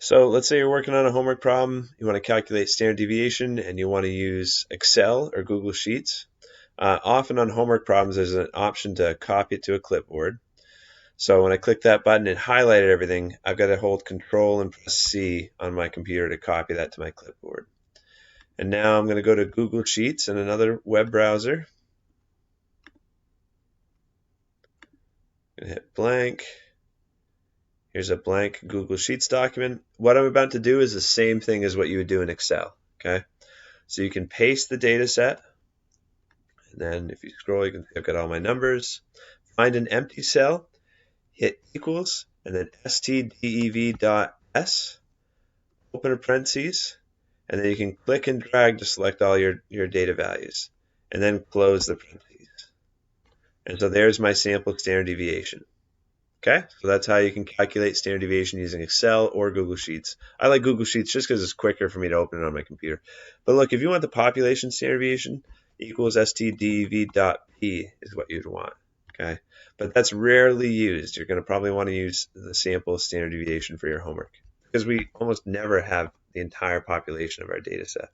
So let's say you're working on a homework problem, you want to calculate standard deviation, and you want to use Excel or Google Sheets. Often on homework problems, there's an option to copy it to a clipboard. So when I click that button, it highlighted everything. I've got to hold Control and press C on my computer to copy that to my clipboard. And now I'm going to go to Google Sheets in another web browser. I'm going to hit blank. Here's a blank Google Sheets document. What I'm about to do is the same thing as what you would do in Excel. Okay, so you can paste the data set, and then if you scroll, you can see I've got all my numbers. Find an empty cell, hit equals, and then stdev.s, open a parentheses, and then you can click and drag to select all your data values, and then close the parentheses. And so there's my sample standard deviation. Okay, so that's how you can calculate standard deviation using Excel or Google Sheets. I like Google Sheets just because it's quicker for me to open it on my computer. But look, if you want the population standard deviation, equals stdv.p is what you'd want. Okay, but that's rarely used. You're going to probably want to use the sample standard deviation for your homework because we almost never have the entire population of our data set.